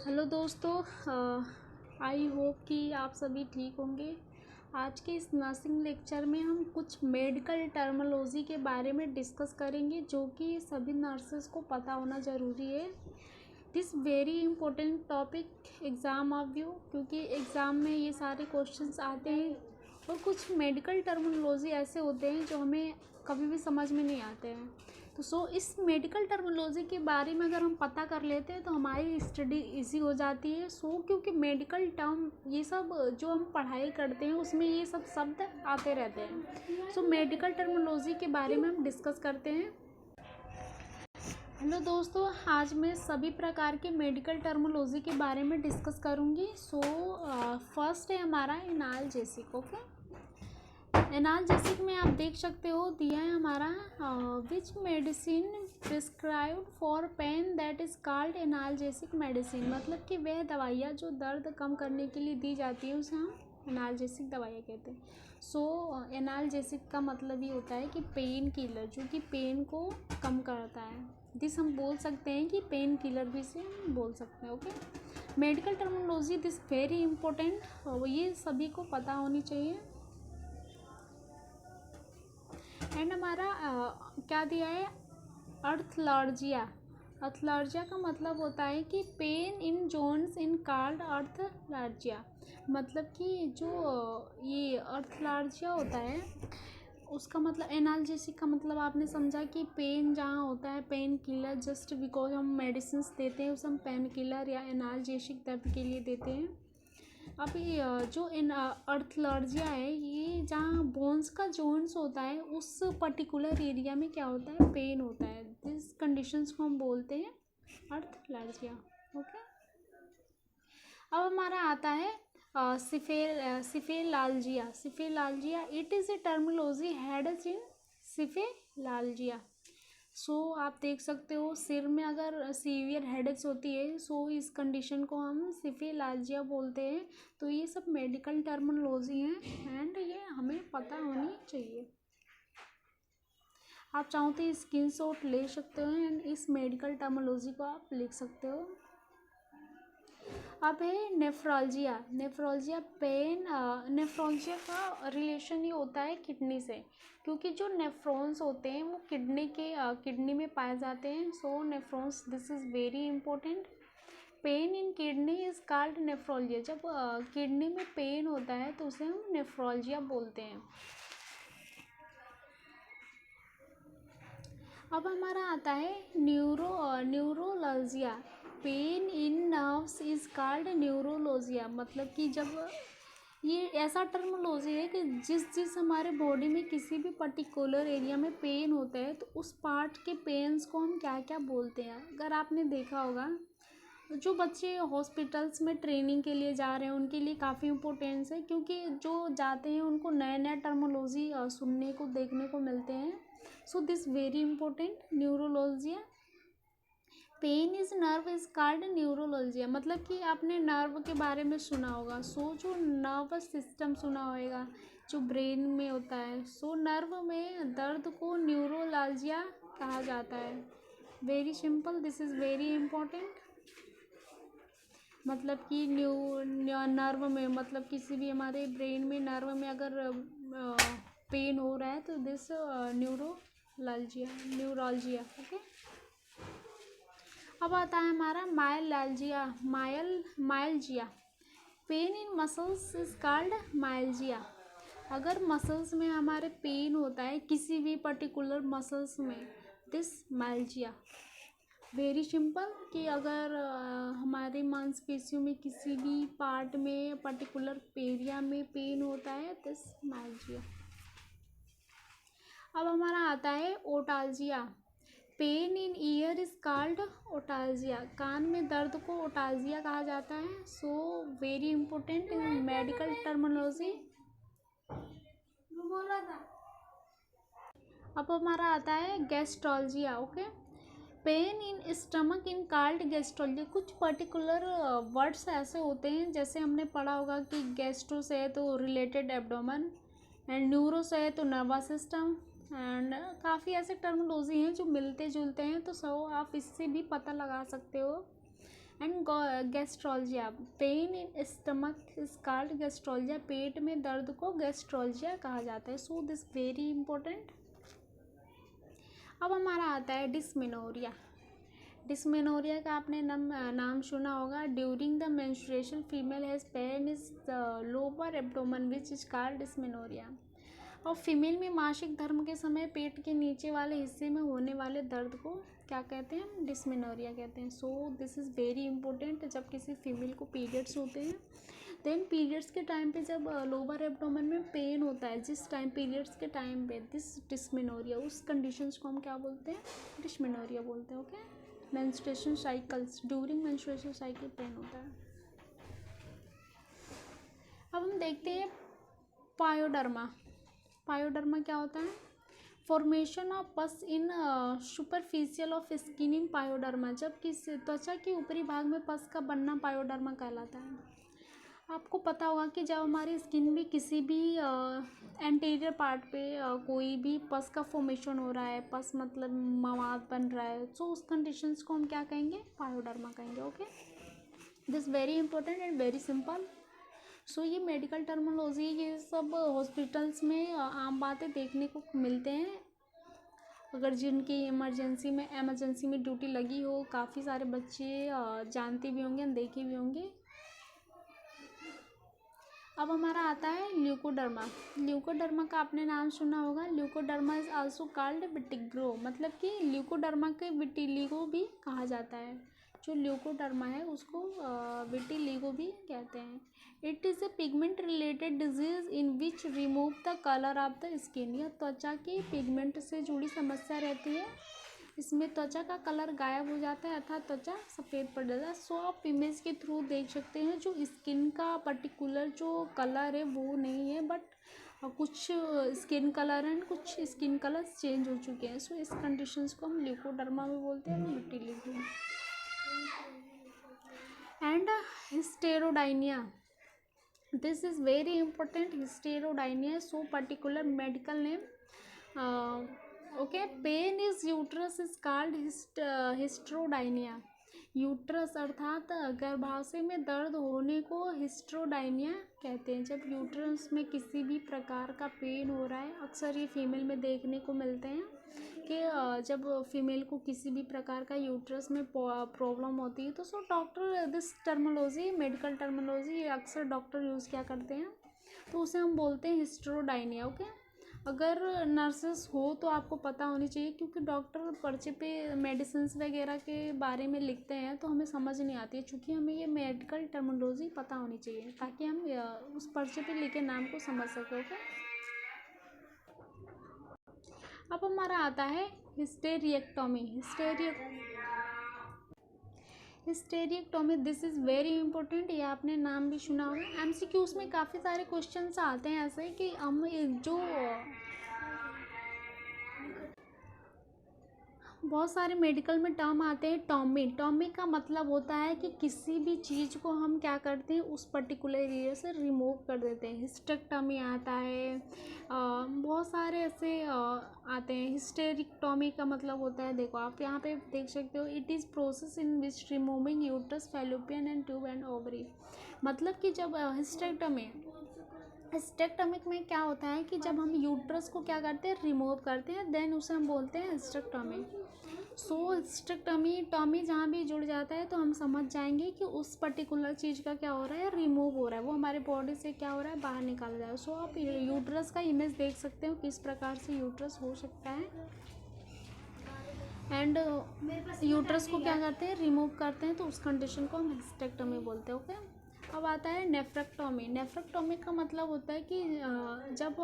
Hello दोस्तों, I hope कि आप सभी ठीक होंगे। आज के इस नर्सिंग लेक्चर में हम कुछ मेडिकल टर्मिनोलॉजी के बारे में डिस्कस करेंगे जो कि सभी नर्सेस को पता होना ज़रूरी है। This very important topic exam of you, क्योंकि एग्ज़ाम में ये सारे क्वेश्चंस आते हैं और कुछ मेडिकल टर्मिनोलॉजी ऐसे होते हैं जो हमें कभी भी समझ में नहीं आते हैं। तो इस मेडिकल टर्मिनोलॉजी के बारे में अगर हम पता कर लेते हैं तो हमारी स्टडी इजी हो जाती है। क्योंकि मेडिकल टर्म ये सब जो हम पढ़ाई करते हैं उसमें ये सब शब्द आते रहते हैं। मेडिकल टर्मिनोलॉजी के बारे में हम डिस्कस करते हैं। हेलो दोस्तों, आज मैं सभी प्रकार के मेडिकल टर्मिनोलॉजी के बारे में डिस्कस करूँगी। फर्स्ट है हमारा एनाल्जेसिक। ओके, एनाल्जेसिक में आप देख सकते हो दिया है हमारा which medicine prescribed for pain that is called analgesic medicine. मतलब कि वह दवाइयाँ जो दर्द कम करने के लिए दी जाती है उसे हम एनाल्जेसिक दवाइयाँ कहते हैं। एनाल्जेसिक का मतलब ये होता है कि पेन किलर, जो कि पेन को कम करता है। दिस हम बोल सकते हैं कि पेन किलर भी से हम बोल सकते हैं। Okay, medical terminology this very important, ये सभी को पता होनी चाहिए। एंड हमारा क्या दिया है, अर्थलर्जिया। अर्थलर्जिया का मतलब होता है कि pain in joints in called arthralgia. मतलब कि जो ये अर्थलर्जिया होता है उसका मतलब, एनाल्जेसिक का मतलब आपने समझा कि पेन जहाँ होता है, पेन किलर, जस्ट बिकॉज हम मेडिसिन देते हैं उसे हम पेन किलर या एनाल्जेसिक दर्द के लिए देते हैं। अभी जो इन अर्थलर्जिया है, ये जहाँ बोन्स का जोन्स होता है उस पर्टिकुलर एरिया में क्या होता है, पेन होता है। दिस कंडीशंस को हम बोलते हैं अर्थलर्जिया। ओके, अब हमारा आता है cephalalgia. Cephalalgia it is a terminology heads in cephalalgia. आप देख सकते हो सिर में अगर सीवियर हेडेक्स होती है, इस कंडीशन को हम सिफेलाल्जिया बोलते हैं। तो ये सब मेडिकल टर्मिनोलॉजी हैं एंड ये हमें पता होनी चाहिए। आप चाहो तो स्क्रीनशॉट ले सकते हो एंड इस मेडिकल टर्मिनोलॉजी को आप लिख सकते हो। अब है नेफ्रोलजिया। नेफ्रोलजिया पेन, नेफ्रोलजिया का रिलेशन ये होता है किडनी से, क्योंकि जो नेफ्रॉन्स होते हैं वो किडनी में पाए जाते हैं। Nephrons, this is very important. Pain in kidney is called nephralgia. जब किडनी में पेन होता है तो उसे हम नेफ्रोलजिया बोलते हैं। अब हमारा आता है neuroglia. Pain in nerves is called neuralgia. मतलब कि जब ये ऐसा टर्मिनोलॉजी है कि जिस हमारे बॉडी में किसी भी पर्टिकुलर एरिया में पेन होता है तो उस पार्ट के पेन्स को हम क्या क्या बोलते हैं। अगर आपने देखा होगा, जो बच्चे हॉस्पिटल्स में ट्रेनिंग के लिए जा रहे हैं उनके लिए काफ़ी इम्पोर्टेंस है, क्योंकि जो जाते हैं उनको नए नए टर्मिनोलॉजी सुनने को देखने को मिलते हैं। This very important neuralgia. Pain is nerve is called neuralgia. मतलब कि आपने नर्व के बारे में सुना होगा। जो नर्वस सिस्टम सुना होगा जो ब्रेन में होता है, नर्व में दर्द को न्यूरोलॉजिया कहा जाता है। Very simple, this is very important. मतलब कि नर्व में, मतलब किसी भी हमारे ब्रेन में नर्व में अगर पेन हो रहा है तो दिस न्यूरोलॉजिया। ओके, अब आता है हमारा myalgia. Pain in muscles is called myalgia. अगर मसल्स में हमारे पेन होता है किसी भी पर्टिकुलर मसल्स में, दिस मायलजिया। वेरी सिंपल कि अगर हमारे मांसपेशियों में किसी भी पार्ट में पर्टिकुलर एरिया में पेन होता है, दिस मायलजिया। अब हमारा आता है otalgia. Pain in ear is called otalgia. कान में दर्द को ओटाल्जिया कहा जाता है। Very important in medical terminology. अब हमारा आता है gastralgia. Okay, pain in stomach in called gastralgia. कुछ पर्टिकुलर वर्ड्स ऐसे होते हैं, जैसे हमने पढ़ा होगा कि गैस्ट्रो से है तो रिलेटेड एब्डोमेन, एंड न्यूरो से है तो नर्वस सिस्टम, एंड काफ़ी ऐसे टर्मिनोलॉजी हैं जो मिलते जुलते हैं। आप इससे भी पता लगा सकते हो। And gastralgia, pain in stomach is called gastralgia, पेट में दर्द को गैस्ट्रोल्जिया कहा जाता है। So this very important. अब हमारा आता है डिस्मेनोरिया। डिस्मेनोरिया का आपने नाम सुना होगा। During the menstruation female has pain is the lower abdomen which is called dysmenorrhoea. और फीमेल में मासिक धर्म के समय पेट के नीचे वाले हिस्से में होने वाले दर्द को क्या कहते हैं? डिस्मेनोरिया कहते हैं। So this is very important. जब किसी फीमेल को पीरियड्स होते हैं, देन पीरियड्स के टाइम पे जब लोअर एब्डोमेन में पेन होता है, जिस टाइम पीरियड्स के टाइम पे, दिस डिस्मेनोरिया, उस कंडीशंस को हम क्या बोलते हैं? डिस्मेनोरिया बोलते हैं। Okay. Menstruation cycles, during menstruation cycle pain होता है। अब हम देखते हैं पायोडर्मा। पायोडर्मा क्या होता है? फॉर्मेशन ऑफ पस इन superficial of skin in pyoderma, जब किस त्वचा के ऊपरी भाग में पस का बनना पायोडर्मा कहलाता है। आपको पता होगा कि जब हमारी स्किन में किसी भी एंटीरियर पार्ट पे कोई भी पस का फॉर्मेशन हो रहा है, पस मतलब मवाद बन रहा है, तो उस कंडीशंस को हम क्या कहेंगे? पायोडर्मा कहेंगे। Okay, this very important and very simple. So ये मेडिकल टर्मिनोलॉजी, ये सब हॉस्पिटल्स में आम बातें देखने को मिलते हैं। अगर जिनकी इमरजेंसी में ड्यूटी लगी हो, काफ़ी सारे बच्चे जानते भी होंगे, देखे भी होंगे। अब हमारा आता है ल्यूकोडर्मा। ल्यूकोडर्मा का आपने नाम सुना होगा। Leucoderma is also called vitiligo, मतलब कि ल्यूकोडर्मा के विटिलिगो भी कहा जाता है। जो ल्यूकोडर्मा है उसको विटिलिगो भी कहते हैं। It is A pigment related disease in which remove the colour of the skin. यह त्वचा की पिगमेंट से जुड़ी समस्या रहती है। इसमें त्वचा का कलर गायब हो जाता है अर्थात त्वचा सफ़ेद पड़ जाता है। सो आप इमेज के थ्रू देख सकते हैं, जो स्किन का पर्टिकुलर जो कलर है वो नहीं है, बट कुछ स्किन कलर एंड कुछ स्किन कलर्स चेंज हो चुके हैं। सो इस कंडीशंस को हम ल्यूकोडर्मा भी बोलते हैं, vitiligo. And hysterodynia, this is very important. Hysterodynia, so particular medical name. Okay, pain is uterus is called hysterodynia. Uterus अर्थात गर्भाशय में दर्द होने को हिस्टेरोडाइनिया कहते हैं। जब यूट्रस में किसी भी प्रकार का पेन हो रहा है, अक्सर ये फीमेल में देखने को मिलते हैं कि जब फीमेल को किसी भी प्रकार का यूट्रस में प्रॉब्लम होती है, तो so doctor, this terminology, medical terminology अक्सर डॉक्टर यूज़ क्या करते हैं, तो उसे हम बोलते हैं हिस्टेरोडाइनिया। ओके, अगर नर्सेस हो तो आपको पता होनी चाहिए, क्योंकि डॉक्टर पर्चे पे मेडिसिन वगैरह के बारे में लिखते हैं तो हमें समझ नहीं आती है, चूँकि हमें ये मेडिकल टर्मिनोलॉजी पता होनी चाहिए ताकि हम उस पर्चे पे लिखे नाम को समझ सकें। ओके, अब हमारा आता है हिस्टेरिएक्टोमी। हिस्टेरिएक्टोमी, दिस इज़ वेरी इंपॉर्टेंट। ये आपने नाम भी सुना होगा। एमसीक्यूज़ में काफ़ी सारे क्वेश्चंस आते हैं ऐसे कि हम जो बहुत सारे मेडिकल में टर्म आते हैं। टॉमी का मतलब होता है कि किसी भी चीज़ को हम क्या करते हैं, उस पर्टिकुलर एरिया से रिमूव कर देते हैं। हिस्टेक्टोमी आता है, बहुत सारे ऐसे आते हैं। हिस्टेरिक्टोमी का मतलब होता है, देखो आप यहाँ पे देख सकते हो, it is process in which removing uterus, fallopian and tube and ovary. मतलब कि जब हिस्टेक्टोमिक में क्या होता है कि जब हम यूट्रस को क्या करते हैं, रिमूव करते हैं, देन उसे हम बोलते हैं हिस्टेक्टोमी। सो हिस्टेक्टोमी जहाँ भी जुड़ जाता है तो हम समझ जाएंगे कि उस पर्टिकुलर चीज़ का क्या हो रहा है, रिमूव हो रहा है, वो हमारे बॉडी से क्या हो रहा है, बाहर निकाल रहा है। सो आप यूट्रस का इमेज देख सकते हो किस प्रकार से यूट्रस हो सकता है, एंड यूट्रस को क्या करते हैं, रिमूव करते हैं, तो उस कंडीशन को हम हिस्टेक्टोमी बोलते हैं। ओके, अब आता है नेफ्रेक्टोमी। नेफ्रेक्टोमी का मतलब होता है कि जब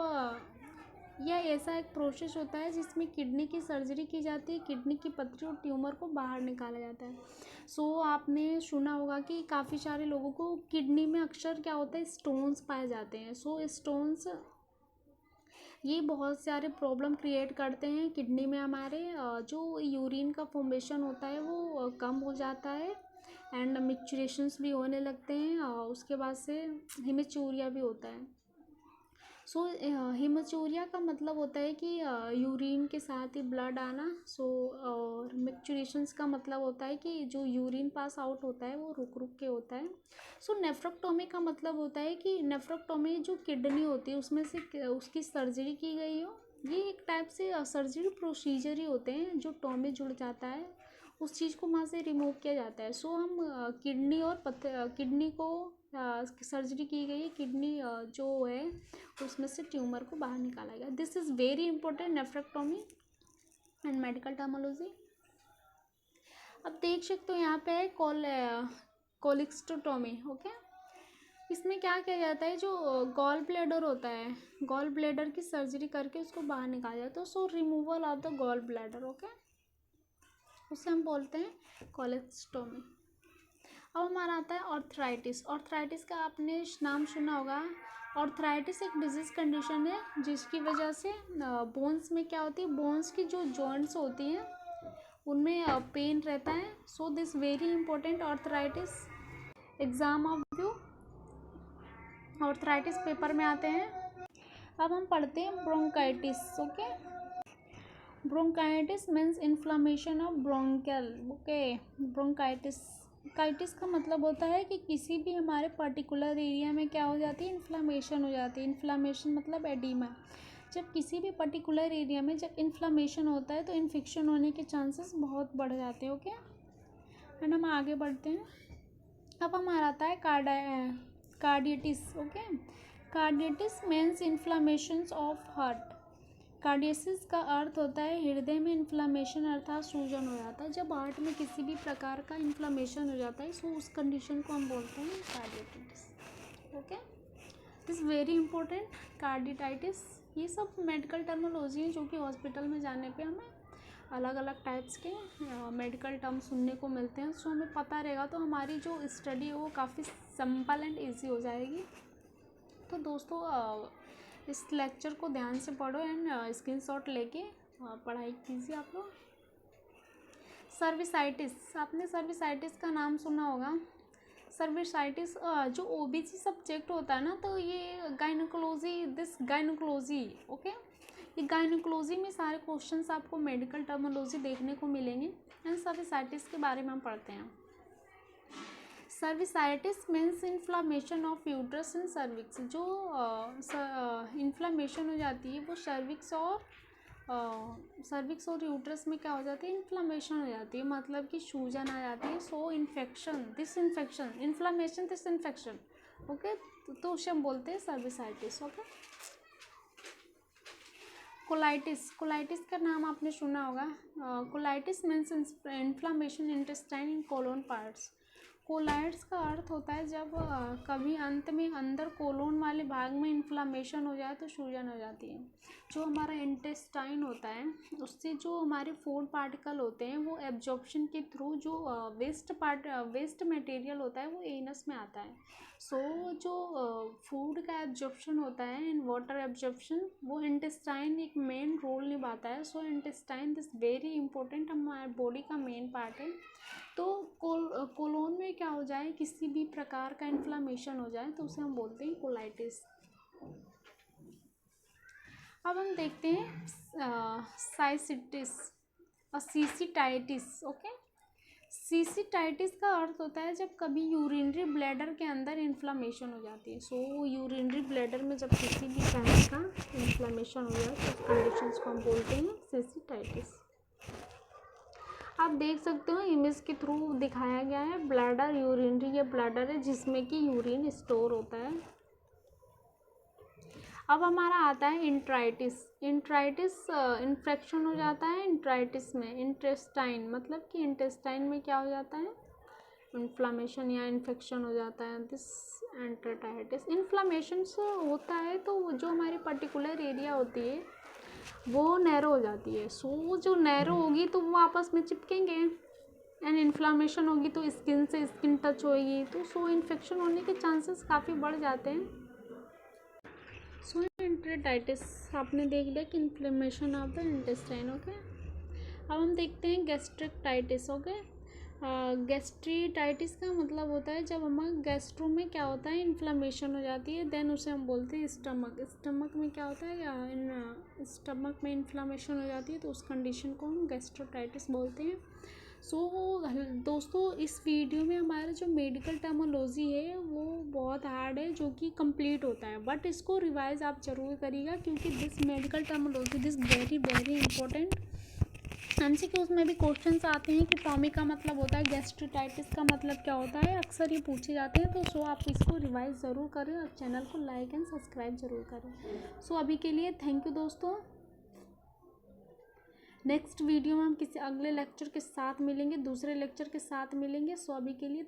यह ऐसा एक प्रोसेस होता है जिसमें किडनी की सर्जरी की जाती है, किडनी की पथरी और ट्यूमर को बाहर निकाला जाता है। सो आपने सुना होगा कि काफ़ी सारे लोगों को किडनी में अक्सर क्या होता है, स्टोन्स पाए जाते हैं। सो स्टोन्स ये बहुत सारे प्रॉब्लम क्रिएट करते हैं किडनी में। हमारे जो यूरिन का फॉर्मेशन होता है वो कम हो जाता है, एंड मिक्चुरेशंस भी होने लगते हैं, और उसके बाद से हिमेचूरिया भी होता है। सो हेमाचूरिया का मतलब होता है कि यूरिन के साथ ही ब्लड आना। सो और मिक्चुरेशंस का मतलब होता है कि जो यूरिन पास आउट होता है वो रुक रुक के होता है। सो नेफ्रोक्टोमी का मतलब होता है कि नेफ्रोक्टोमी जो किडनी होती है उसमें से उसकी सर्जरी की गई हो। ये एक टाइप से सर्जरी प्रोसीजर ही होते हैं, जो टॉमी जुड़ जाता है उस चीज़ को वहाँ से रिमूव किया जाता है। सो हम किडनी और किडनी को सर्जरी की गई है, किडनी जो है उसमें से ट्यूमर को बाहर निकाला गया। This is very important nephrectomy and medical terminology. अब देख सकते हो यहाँ पे है कोलिक्स्टोटोमी। ओके, इसमें क्या किया जाता है, जो गॉल ब्लैडर होता है, गॉल ब्लैडर की सर्जरी करके उसको बाहर निकाला जाता है। So removal of the gall bladder, okay, उसे हम बोलते हैं कोलिक्स्टोमी। अब हमारा आता है ऑर्थराइटिस। ऑर्थराइटिस का आपने नाम सुना होगा। ऑर्थराइटिस एक डिजीज़ कंडीशन है जिसकी वजह से बोन्स में क्या होती है, बोन्स की जो जॉइंट्स होती हैं उनमें पेन रहता है। So this very important arthritis. Exam of view arthritis paper में आते हैं। अब हम पढ़ते हैं bronchitis. Okay, bronchitis means inflammation of bronchial. Okay, bronchitis काइटिस का मतलब होता है कि किसी भी हमारे पर्टिकुलर एरिया में क्या हो जाती है, इन्फ्लामेशन हो जाती है। इन्फ्लामेशन मतलब एडिमा। जब किसी भी पर्टिकुलर एरिया में जब इन्फ्लामेशन होता है तो इन्फेक्शन होने के चांसेस बहुत बढ़ जाते हैं। ओके, एंड हम आगे बढ़ते हैं। अब हमारा आता है carditis. Okay, carditis means inflammation of heart. कार्डियसिस का अर्थ होता है हृदय में इन्फ्लामेशन अर्थात सूजन हो जाता है। जब हार्ट में किसी भी प्रकार का इन्फ्लामेशन हो जाता है सो उस कंडीशन को हम बोलते हैं carditis. Okay, this very important carditis. ये सब मेडिकल टर्मोलॉजी है जो कि हॉस्पिटल में जाने पे हमें अलग अलग टाइप्स के मेडिकल टर्म सुनने को मिलते हैं। सो हमें पता रहेगा तो हमारी जो स्टडी है वो काफ़ी सिंपल एंड ईजी हो जाएगी। तो दोस्तों इस लेक्चर को ध्यान से पढ़ो एंड स्क्रीनशॉट लेके पढ़ाई कीजिए आप लोग। सर्विसाइटिस, आपने सर्विसाइटिस का नाम सुना होगा। सर्विसाइटिस जो ओबीसी सब्जेक्ट होता है ना, तो ये गायनोकोलॉजी ओके, ये गायनोकोलॉजी में सारे क्वेश्चंस आपको मेडिकल टर्मोलॉजी देखने को मिलेंगे एंड सर्विसाइटिस के बारे में हम पढ़ते हैं। Cervicitis means inflammation of uterus and cervix. जो इन्फ्लामेशन हो जाती है वो सर्विक्स और यूट्रस में क्या हो जाती है, इन्फ्लामेशन हो जाती है, मतलब कि सूजन आ जाती है। So infection inflammation this infection. Okay, तो उसे हम बोलते हैं सर्विसाइटिस। ओके, कोलाइटिस का नाम आपने सुना होगा। कोलाइटिस मीन्स इन्फ्लामेशन इंटेस्टाइन इन कोलोन पार्ट्स। कोलाइट्स का अर्थ होता है जब कभी अंत में अंदर कोलोन वाले भाग में इन्फ्लामेशन हो जाए तो सूजन हो जाती है। जो हमारा इंटेस्टाइन होता है उससे जो हमारे फूड पार्टिकल होते हैं वो एब्जॉर्प्शन के थ्रू जो वेस्ट मटेरियल होता है वो एनस में आता है। सो जो फूड का एब्जॉर्प्शन होता है एंड वाटर एब्जॉर्प्शन वो इंटेस्टाइन एक मेन रोल निभाता है। सो इंटेस्टाइन दिस वेरी इंपॉर्टेंट, हमारे बॉडी का मेन पार्ट है। तो कोलोन में क्या हो जाए, किसी भी प्रकार का इन्फ्लामेशन हो जाए तो उसे हम बोलते हैं कोलाइटिस। अब हम देखते हैं साइसिटिस और सीसिटाइटिस। ओके, सीसिटाइटिस का अर्थ होता है जब कभी यूरिनरी ब्लैडर के अंदर इन्फ्लामेशन हो जाती है। सो यूरिनरी ब्लैडर में जब किसी भी तरह का इन्फ्लामेशन हो जाए तो उस कंडीशंस को हम बोलते हैं सीसिटाइटिस। आप देख सकते हो इमेज के थ्रू दिखाया गया है ब्लैडर, यूरिनरी ये ब्लैडर है जिसमें कि यूरिन स्टोर होता है। अब हमारा आता है इंट्राइटिस। इन्फेक्शन हो जाता है इंट्राइटिस में। इंटेस्टाइन मतलब कि इंटेस्टाइन में क्या हो जाता है, इन्फ्लामेशन या इन्फेक्शन हो जाता है। दिस इंट्राइटिस इन्फ्लामेशन से होता है तो जो हमारी पर्टिकुलर एरिया होती है वो नैरो हो जाती है। सो जो नैरो होगी तो वो आपस में चिपकेंगे एंड इन्फ्लामेशन होगी तो स्किन से स्किन टच होएगी तो सो इन्फेक्शन होने के चांसेस काफ़ी बढ़ जाते हैं। सो इंट्राइटिस आपने देख लिया कि inflammation of the intestine. Okay, अब हम देखते हैं गैस्ट्रिक्टाइटिस। ओके, गैस्ट्रीटाइटिस का मतलब होता है जब हमारे गैस्ट्रो में क्या होता है, इन्फ्लेमेशन हो जाती है, देन उसे हम बोलते हैं स्टमक में क्या होता है, स्टमक में इन्फ्लेमेशन हो जाती है, तो उस कंडीशन को हम गैस्ट्रोटाइटिस बोलते हैं। सो दोस्तों, इस वीडियो में हमारा जो मेडिकल टर्मोलॉजी है वो बहुत हार्ड है, जो कि कंप्लीट होता है, बट इसको रिवाइज आप जरूर करिएगा, क्योंकि this medical terminology this very very important. MCQs में भी क्वेश्चंस आते हैं कि टॉमी का मतलब होता है, गैस्ट्रिटाइटिस का मतलब क्या होता है, अक्सर ये पूछे जाते हैं। तो सो आप इसको रिवाइज ज़रूर करें और चैनल को लाइक एंड सब्सक्राइब ज़रूर करें। सो अभी के लिए थैंक यू दोस्तों। नेक्स्ट वीडियो में हम किसी अगले लेक्चर के साथ मिलेंगे, दूसरे लेक्चर के साथ मिलेंगे। सो अभी के लिए